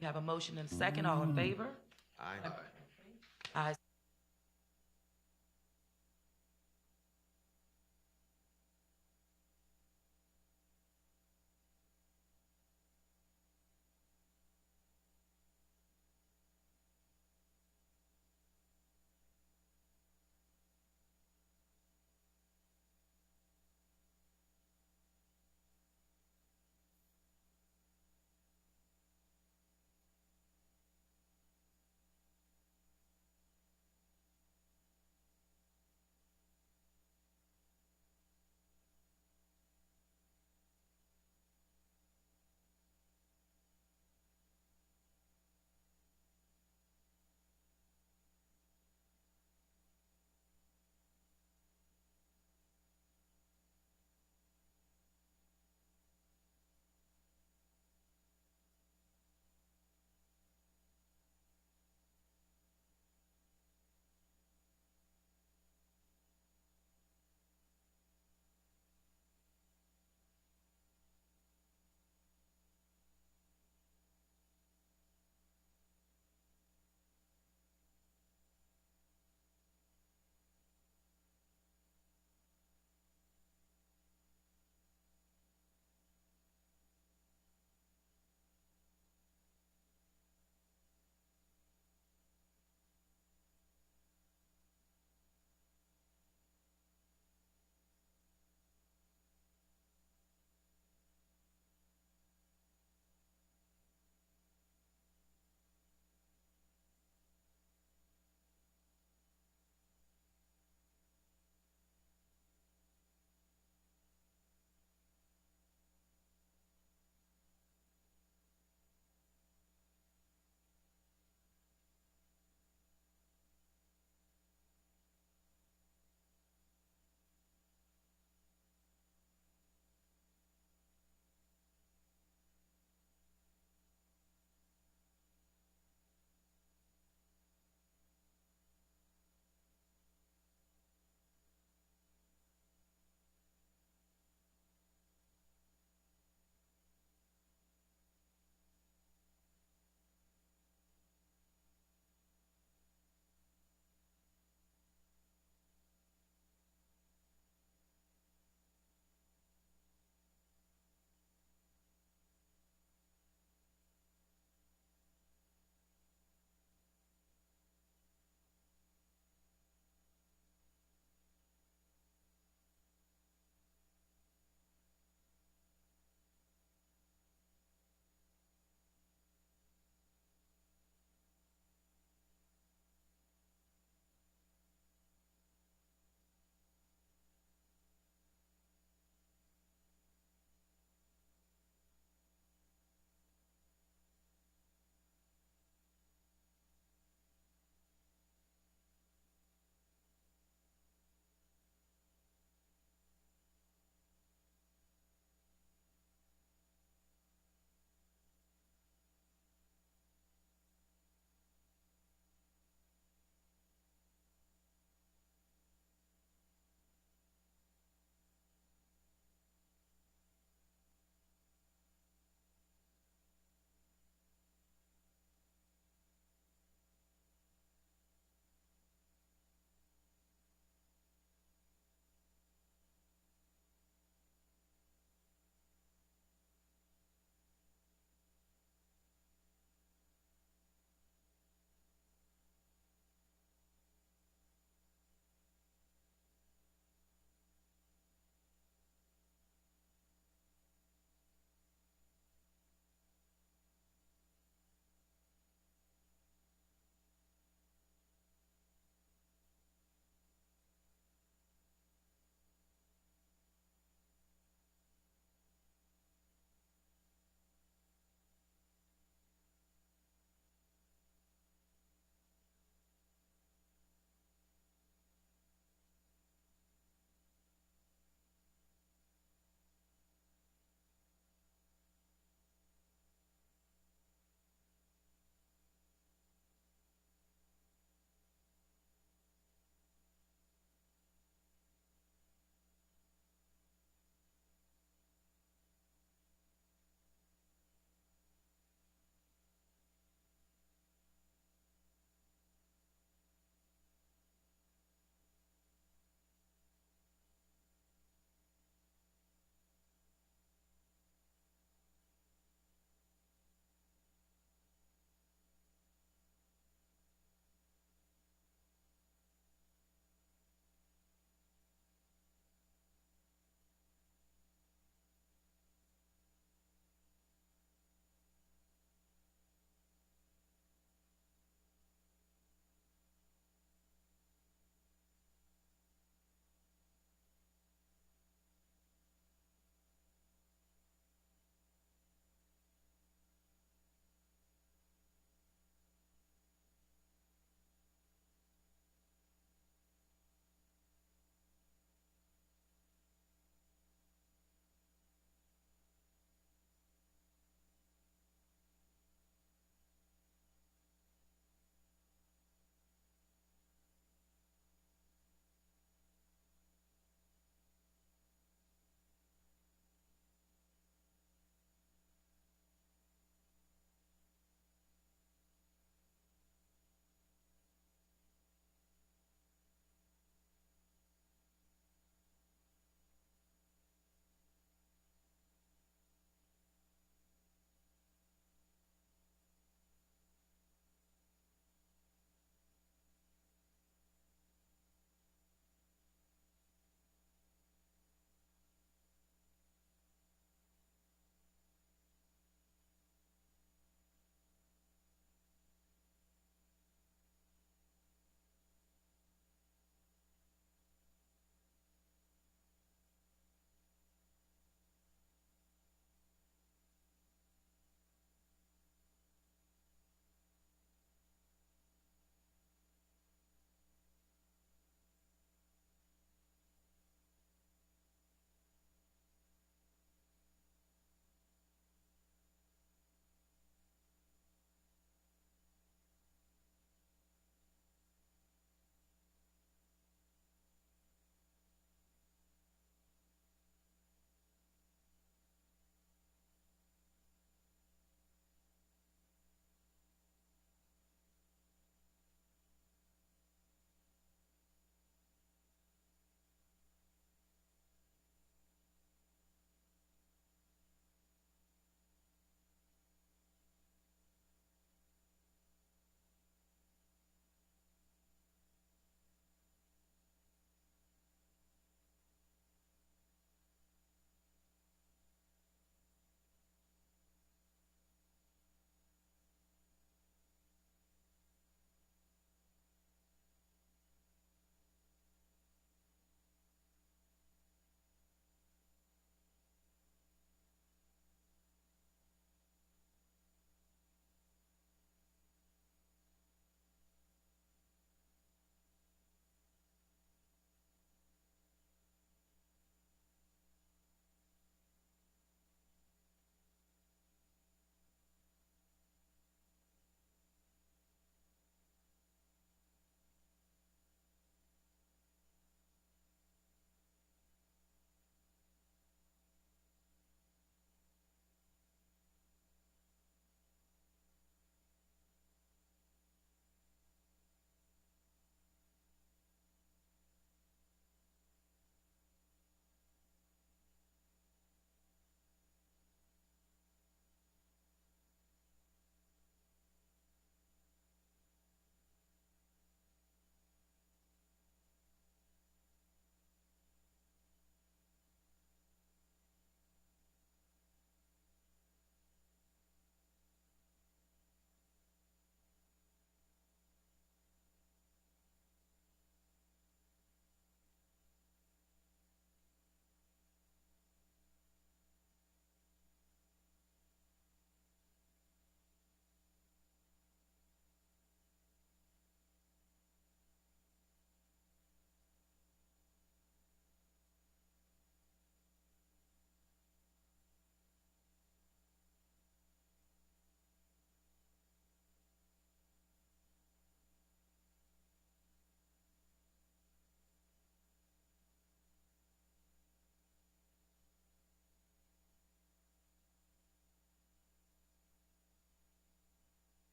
We have a motion and a second, all in favor? Aye. Ayes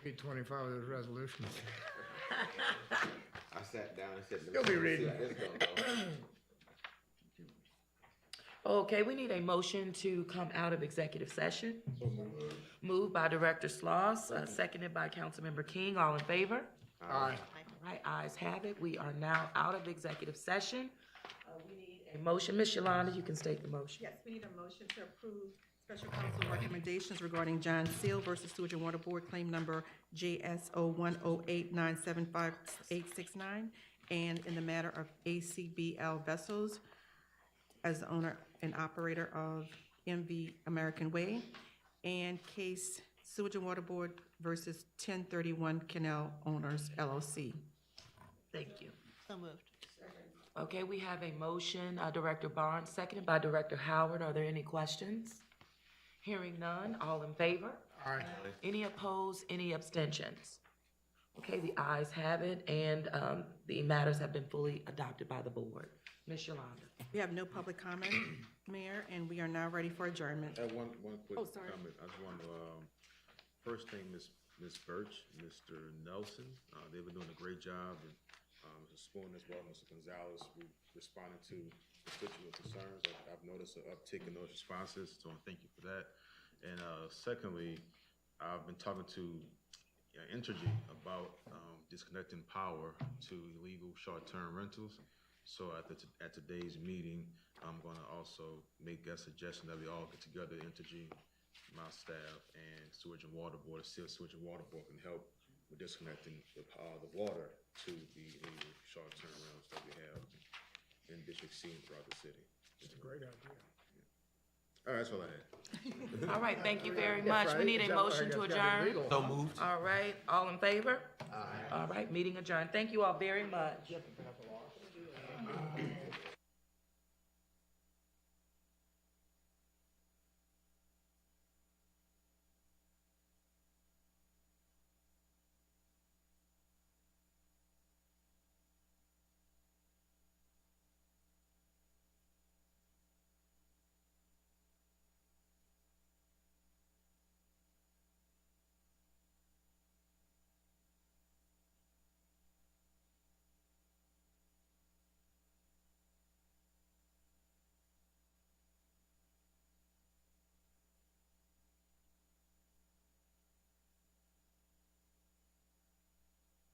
Beat 25 of those resolutions. I sat down and said, You'll be reading. "Let me see how this gonna go." Okay, we need a motion to come out of executive session. Moved by Director Sloss, seconded by Councilmember King. All in favor? Aye. All right, ayes have it. We are now out of executive session. We need a motion. Ms. Yolanda, you can state the motion. Yes, we need a motion to approve special counsel recommendations regarding John Seal versus Sewage and Water Board, claim number JSO 108975869, and in the matter of ACBL Vessels as the owner and operator of MV American Way, and case Sewage and Water Board versus 1031 Canal Owners LLC. Thank you. So moved. Okay, we have a motion, Director Barnes, seconded by Director Howard. Are there any questions? Hearing none, all in favor? Aye. Any opposed, any abstentions? Okay, the ayes have it, and the matters have been fully adopted by the board. Ms. Yolanda. We have no public comment, Mayor, and we are now ready for adjournment. I have one quick Oh, sorry. comment. I just want to, first thing, Ms. Birch, Mr. Nelson, they've been doing a great job, and Mr. Spoon as well, Mr. Gonzalez, we responded to constituent concerns. I've noticed an uptick in those responses, so thank you for that. And secondly, I've been talking to Entergy about disconnecting power to illegal short-term rentals. So at today's meeting, I'm going to also make that suggestion that we all get together, Entergy, my staff, and Sewage and Water Board, Sewage and Water Board can help with disconnecting the water to the illegal short-term rentals that we have in District C and throughout the city. It's a great idea. All right, that's all I had. All right, thank you very much. We need a motion to adjourn. So moved. All right, all in favor? Aye. All right, meeting adjourned. Thank you all very much.